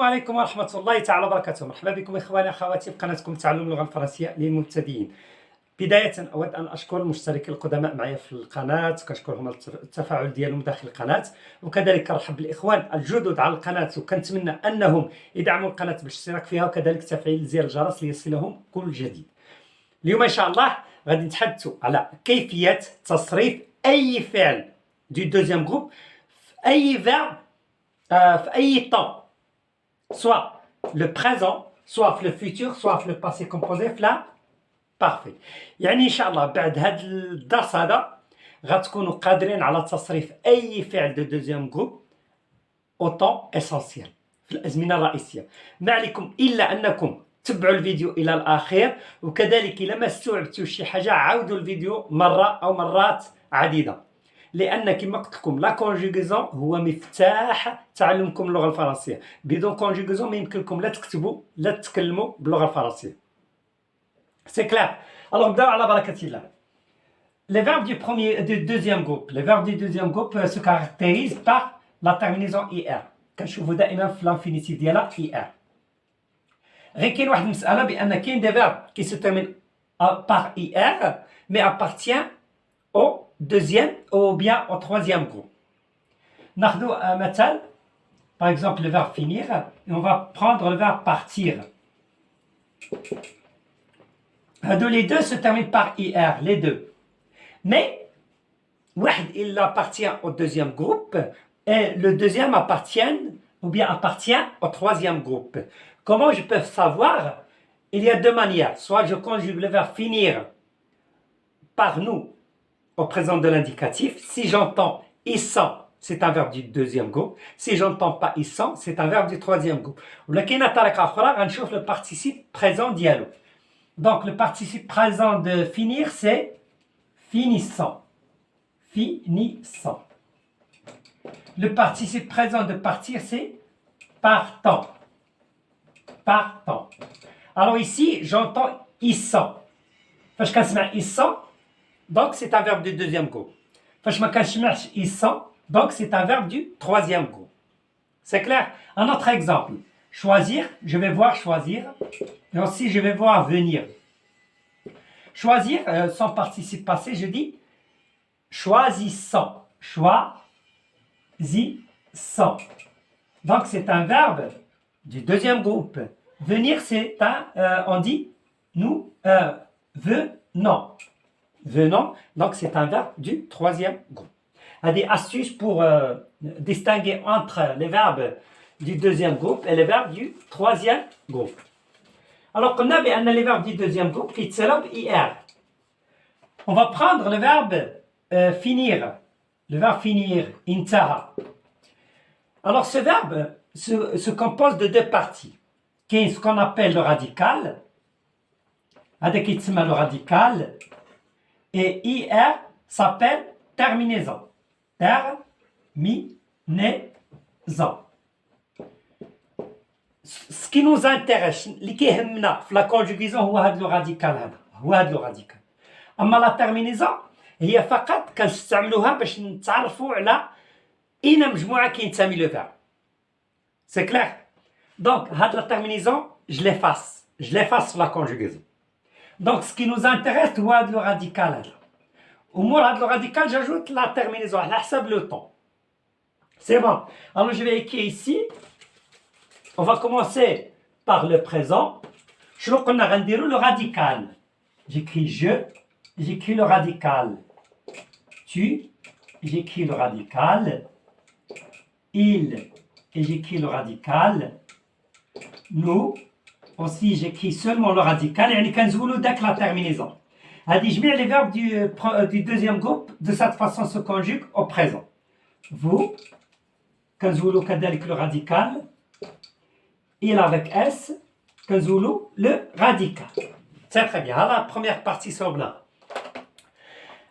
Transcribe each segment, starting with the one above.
عليكم ورحمة الله تعالى وبركاته. مرحبا بكم إخواني أخواتي في قناتكم تعلم اللغة الفرنسية للمبتدئين. بداية أود أن أشكر المشتركين القدماء معي في القناة، كنشكرهم التفاعل ديالهم داخل القناة، وكذلك كنرحب بالإخوان الجدد على القناة وكنتمنى أنهم يدعموا القناة بالاشتراك فيها وكذلك تفعيل زر الجرس ليصلهم كل جديد. اليوم إن شاء الله غادي نتحدثوا على كيفية تصريف أي فعل du deuxième groupe في أي verbe في أي temps. Soit le présent, soit le futur, soit le passé composé, la parfait. يعني إن شاء الله بعد هذا الدرس هذا غتكونوا قادرين على تصريف أي فعل دو دوزيام جروب au temps essentiel في الأزمنة الرئيسية. ما عليكم إلا أنكم تبعوا الفيديو إلى الأخير، وكذلك إلا ما استوعبتوا شي حاجة عاودوا الفيديو مرة أو مرات عديدة، لأن كما قلت لكم لا كونجوغيزون هو مفتاح تعلمكم اللغة الفرنسية. بدون كونجوغيزون ما يمكنكم لا تكتبوا لا تتكلموا باللغة الفرنسية. سي كلير. Alors نبداو على بركة الله. Les verbes du deuxième groupe. Les verbes du deuxième groupe se caractérisent par la terminaison IR. كنشوفوا دائما في l'infinitif ديالها IR. غير كاين واحد المسألة بأن كاين des verbes qui se terminent par IR mais appartient au deuxième ou bien au troisième groupe. ناخذ مثال, par exemple le verbe finir, et on va prendre le verbe partir. Les deux se terminent par IR, les deux. Mais واحد il appartient au deuxième groupe et le deuxième appartient au troisième groupe. Comment je peux savoir? Il y a deux manières. Soit je conjugue le verbe finir par nous au présent de l'indicatif. Si j'entends ils sont, c'est un verbe du deuxième groupe. Si j'entends pas ils sont, c'est un verbe du troisième groupe. ولا كاينه طريقه اخرى غنشوف le participe présent ديالو. Donc le participe présent de finir c'est finissant. Finissant. Le participe présent de partir c'est partant. Partant. Alors ici j'entends ils sont. فاش كنسمع ils sont, donc c'est un verbe du deuxième groupe. فاش ما كنسمعش ils sont, donc c'est un verbe du troisième groupe. C'est clair? Un autre exemple. Choisir, je vais voir choisir. Et aussi je vais voir venir. Choisir, sans participe passé, je dis choisissant. Choisissant. Donc c'est un verbe du deuxième groupe. Venir, c'est un, on dit nous venons. Venons, donc c'est un verbe du troisième groupe. Des astuces pour distinguer entre les verbes du deuxième groupe et les verbes du troisième groupe. Alors qu'on a bien les verbes du deuxième groupe qui s'élèvent IR. On va prendre le verbe finir. Le verbe finir, intaha. Alors ce verbe se compose de deux parties. Qui est ce qu'on appelle le radical. Avec le radical. Et IR s'appelle terminaison. Terminaison. Ce qui nous intéresse, اللي كيهمنا في la conjugaison هو هذا le radical هذا. هو هذا le radical. أما la terminaison هي فقط كنستعملوها باش نتعرفوا على أين مجموعة كينتمي le verbe. C'est clair? Donc هذا la terminaison je l'efface sur la conjugaison. Donc ce qui nous intéresse هو هذا le radical هذا. ومور هذا le radical j'ajoute la terminaison على حسب le temps. C'est bon. Alors je vais écrire ici. On va commencer par le présent. شنو قلنا غنديرو le radical. J'écris je, j'écris le radical. Tu, j'écris le radical. Il, et j'écris le radical. Nous, aussi j'écris seulement le radical. يعني كنزولو داك la terminaison. هادي جميع les verbes du deuxième groupe de cette façon se conjuguent au présent. Vous, كنزولو كذلك le radical. Il avec S, كنزولو le radical. C'est très bien. La première partie sur blanc.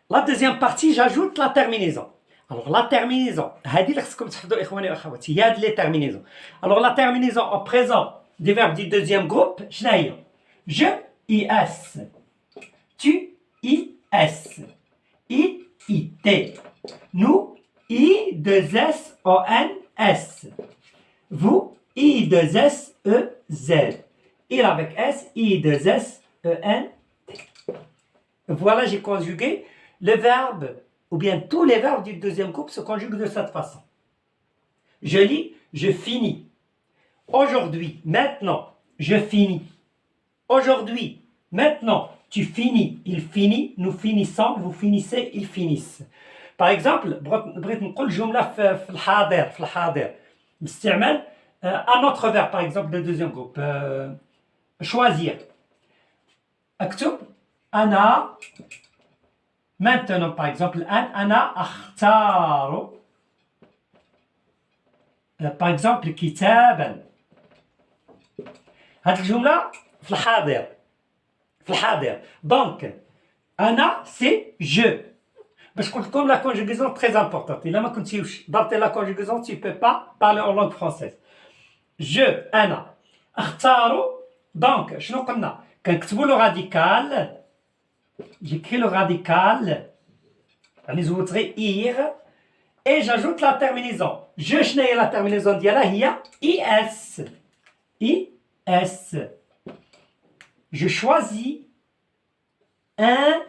La deuxième partie, j'ajoute la terminaison. Alors la terminaison, هذه اللي خصكم تحفظوا إخواني وأخواتي، هي هاد les terminaisons. Alors la terminaison au présent des verbes du deuxième groupe, شنو هي؟ Je, IS. Tu, IS. I, IT. Nous, I2SONS. Vous, I-2-S-E-Z. Il avec S, I-2-S-E-N. Voilà, j'ai conjugué le verbe, ou bien tous les verbes du deuxième groupe se conjuguent de cette façon. Je lis, je finis. Aujourd'hui, maintenant, je finis. Aujourd'hui, maintenant, tu finis, il finit, nous finissons, vous finissez, ils finissent. Par exemple, بغيت نقول جملة في الحاضر باستعمال un autre verbe, par exemple, le deuxième groupe. Choisir. اكتب أنا maintenant, par exemple, أنا أختار par exemple كتابا. هذه الجملة في الحاضر. Donc, أنا c'est je. باش قلت لكم la conjugaison très importante. إلا ما كنتيوش ضربتي la conjugaison, tu peux pas parler en langue française. Je, أنا. أختار. Donc, شنو قلنا؟ كنكتبوا le radical. J'écris le radical. يعني زودت غير ir. Et j'ajoute la terminaison. Je, شنو هي la terminaison ديالها؟ هي is. is. Je choisis un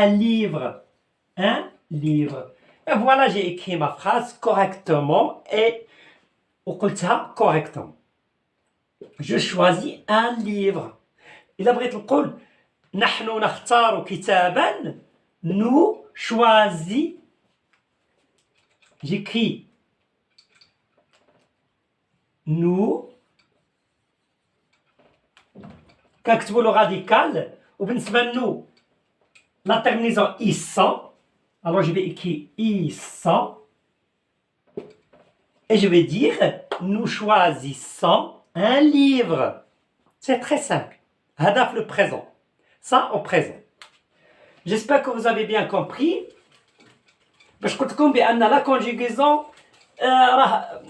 livre. Un livre. Et voilà, j'ai écrit ma phrase correctement et وقلتها correctement. Je choisis un livre. إلا بغيت نقول نحن نختار كتابا, nous choisis. J'écris nous. كنكتبوا le radical وبالنسبة لنو la terminaison ils. Alors je vais écrire ils et je vais dire nous choisissons un livre. C'est très simple. هذا في le présent. Ça au présent. J'espère que vous avez bien compris. باش قلت لكم بأن la conjugaison راه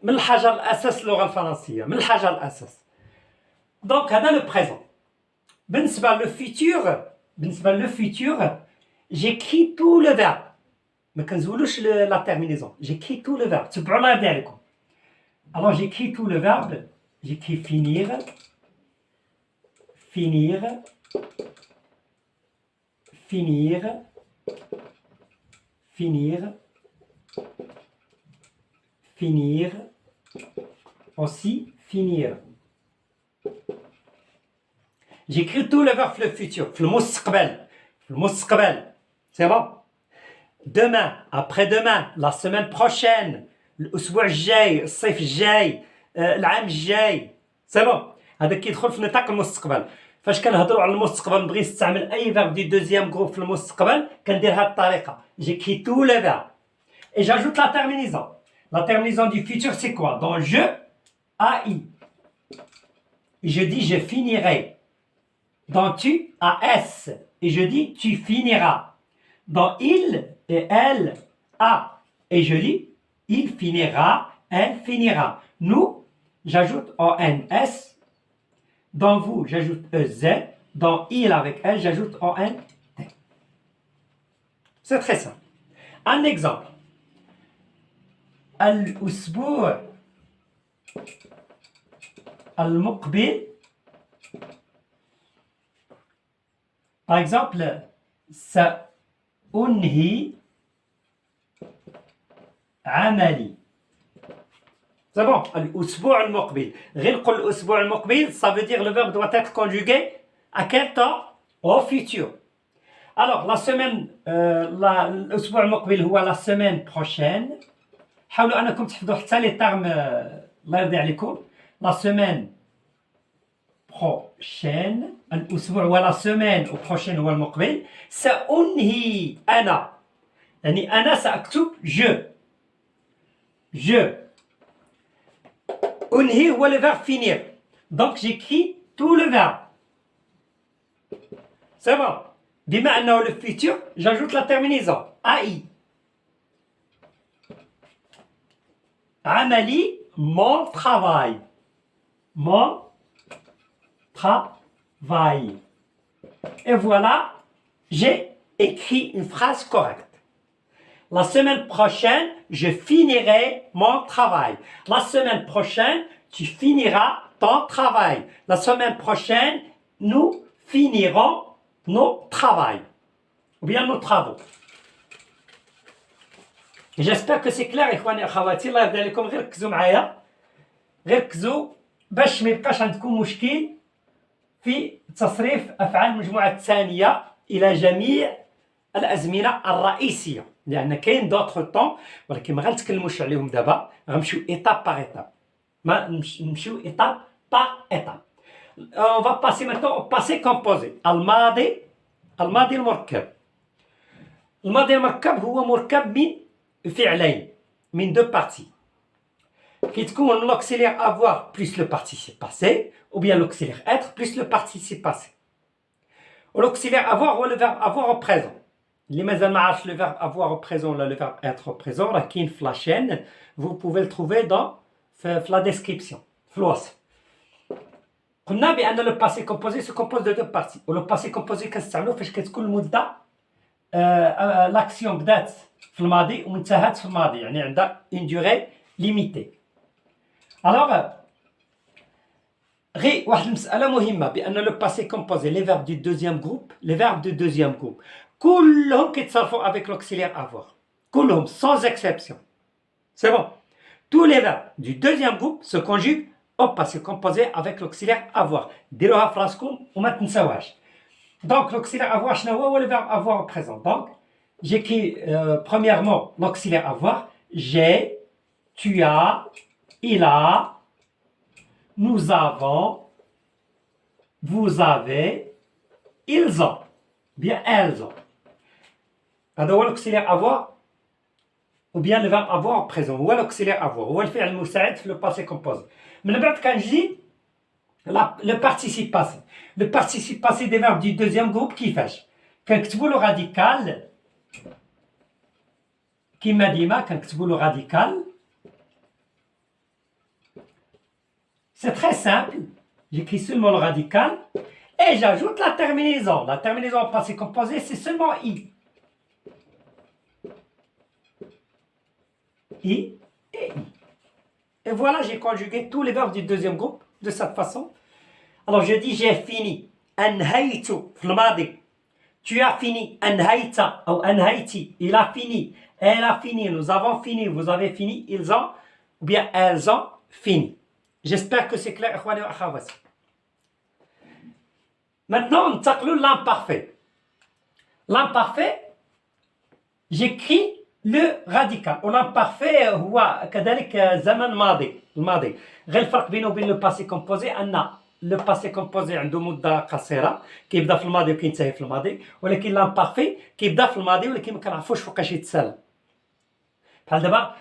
من الحجر الأساس اللغة الفرنسية, من الحجر الأساس. Donc هذا le présent. بالنسبة le futur, j'écris tout le verbe. ما كنزولوش la terminaison. J'écris tout le verbe. تبعوا الله يرضي عليكم. Alors j'écris tout le verbe. J'écris finir. Aussi finir. J'écris tout le verbe في le futur. في المستقبل. C'est bon. Demain, après-demain, la semaine prochaine, الأسبوع الجاي, الصيف الجاي, العام الجاي. C'est bon. هذا كيدخل في نطاق المستقبل. فاش كنهضروا على المستقبل نبغي نستعمل اي verbe du deuxième groupe في المستقبل كندير هذه الطريقه. J'écris tous les verbes et j'ajoute la terminaison. La terminaison du futur c'est quoi? Dans je, AI. Je dis je finirai. Dans tu, AS. Et je dis tu finiras. Dans il et elle, A. Et je dis il finira, elle finira. Nous, j'ajoute ONS. Dans vous, j'ajoute EZ. Dans il avec elle, j'ajoute ONT. C'est très simple. Un exemple. الأسبوع المقبل. Par exemple, سأنهي عملي. C'est bon, الأسبوع المقبل. غير نقول الأسبوع المقبل, ça veut dire le verbe doit être conjugué à quel temps? Au futur. Alors, la semaine, الأسبوع المقبل هو la semaine prochaine. حاولوا أنكم تحفظوا حتى les termes الله يرضي عليكم. La semaine prochaine. الأسبوع هو la semaine و prochaine هو المقبل. سأنهي أنا. يعني أنا سأكتب je. أنهي هو le verbe finir. Donc j'écris tout le verbe. C'est bon. بما أنه le futur, j'ajoute la terminaison. AI. عملي, mon travail. Mon travail. Et voilà, j'ai écrit une phrase correcte. La semaine prochaine, je finirai mon travail. La semaine prochaine, tu finiras ton travail. La semaine prochaine, nous finirons nos travaux. Ou bien nos travaux. J'espère que c'est clair إخواني أخواتي. الله يرضي عليكم غير ركزوا معايا. غير ركزوا باش ما يبقاش عندكم مشكل في تصريف أفعال المجموعة الثانية إلى جميع الأزمنة الرئيسية، لأن كاين دوطخ طون ولكن ما غنتكلموش عليهم دابا، غنمشيو إيتاب باغ إيتاب. ما نمشيو إيتاب باغ إيتاب. On va passer maintenant au passé composé. الماضي المركب. الماضي المركب هو مركب من فعلين، من دو بارتي. كي تكون l'auxiliaire avoir plus le participe passé ou bien l'auxiliaire être plus le participe passé. L'auxiliaire avoir هو le verbe avoir au présent. اللي مازال ما عرفش le verbe avoir au présent ولا le verbe être au présent راه كاين في la chaîne. Vous pouvez le trouver dans في la description في الوصف. قلنا بأن le passé composé se compose de deux parties. و le passé composé كنستعملوه فاش كتكون المدة l'action بدات في الماضي وانتهت في الماضي، يعني عندها une durée limitée. Alors غير واحد المسألة مهمة بأن لو باسي كومبوزي لي فيرب دو دوزيام جروب، لي فيرب دو دوزيام جروب كلهم كيتصرفوا افيك لوكسيليير افوار، كلهم sans exception. C'est bon. Tous les verbes du deuxième groupe se conjuguent au passé composé avec l'auxiliaire avoir. ديروها في راسكم وما تنساوهاش. Donc l'auxiliaire avoir شنو هو le verbe avoir au présent. Donc j'écris premièrement l'auxiliaire avoir. J'ai, tu as, il a, nous avons, vous avez, ils ont, bien elles ont. هذا هو l'auxiliaire avoir ou bien le verbe avoir au présent. هو l'auxiliaire avoir هو الفعل المساعد في le passé composé. من بعد كنجي le participe passé. Le participe passé des verbes du deuxième groupe كيفاش؟ كنكتبوا له radical كيما ديما كنكتبوا له radical. C'est très simple. J'écris seulement le radical et j'ajoute la terminaison. La terminaison au passé composé, c'est seulement i. I et i. Et voilà, j'ai conjugué tous les verbes du deuxième groupe de cette façon. Alors je dis j'ai fini. أنهيت في الماضي. Tu as fini. أنهيت أو أنهيتي. Il a fini. Elle a fini. Nous avons fini. Vous avez fini. Ils ont ou bien elles ont fini. J'espère que c'est clair إخواني وأخواتي. Maintenant ننتقلوا l'imparfait. L'imparfait j'écris le radical. l'imparfait هو كذلك زمن ماضي الماضي. غير الفرق بينه وبين le passé composé أن le passé composé عنده مدة قصيرة كيبدا في الماضي وكينتهي في الماضي، ولكن l'imparfait كيبدا في الماضي ولكن ما كنعرفوش فوقاش يتسالى. بحال دابا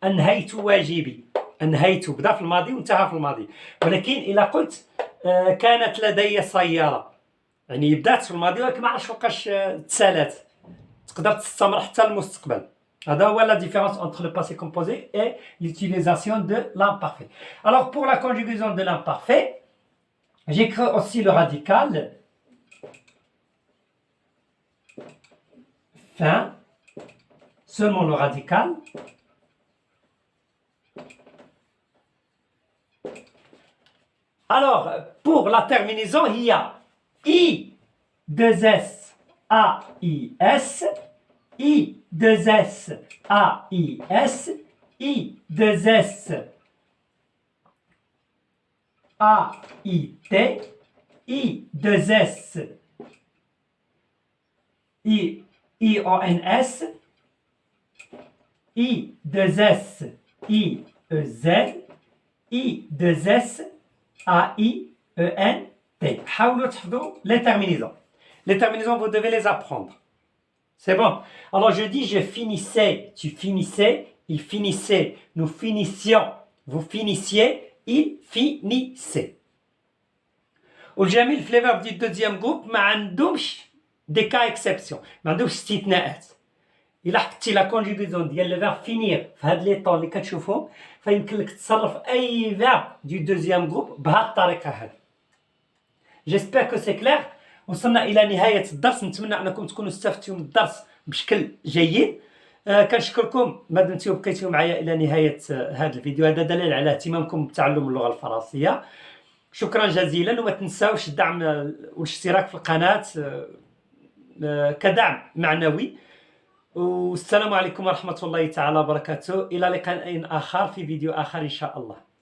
أنهيت واجبي. أنهيت بدا في الماضي وانتهى في الماضي، ولكن إلا قلت كانت لدي سيارة يعني بدات في الماضي ولكن ما عرفتش فوقاش تسالات، تقدر تستمر حتى المستقبل. هذا هو la différence entre le passé composé et l'utilisation de l'imparfait. Alors pour la conjugaison de l'imparfait, j'écris aussi le radical fin, seulement le radical. Alors, pour la terminaison, il y a I, 2S, A, I, S, I, 2S, A, I, S, I, 2S, A, I, T, I, 2S, I, O, N, S, I, 2S, I, E, Z, I, 2S, A-I-E-N-T. حاولوا تحفظوا les terminaisons. Les terminaisons, vous devez les apprendre. C'est bon. Alors je dis je finissais, tu finissais, il finissait, nous finissions, vous finissiez, il finissait. والجميل في les verbes du deuxième groupe ما عندهمش des cas exception، ما عندهمش استثناءات. إلا حطيتي لا كونجوغيزون ديال لو فيرب فينير في هاد لي طون اللي كتشوفهم فيمكن لك تصرف اي فيرب دو دوزيام جروب بهاد الطريقه هادي. جيسبر كو سي كلير. وصلنا الى نهايه الدرس، نتمنى انكم تكونوا استفدتوا من الدرس بشكل جيد. كنشكركم ما دمتوا بقيتوا معايا الى نهايه هذا الفيديو. هذا دليل على اهتمامكم بتعلم اللغه الفرنسيه. شكرا جزيلا، وما تنساوش الدعم والاشتراك في القناه كدعم معنوي. والسلام عليكم ورحمه الله تعالى وبركاته. الى لقاء اخر في فيديو اخر ان شاء الله.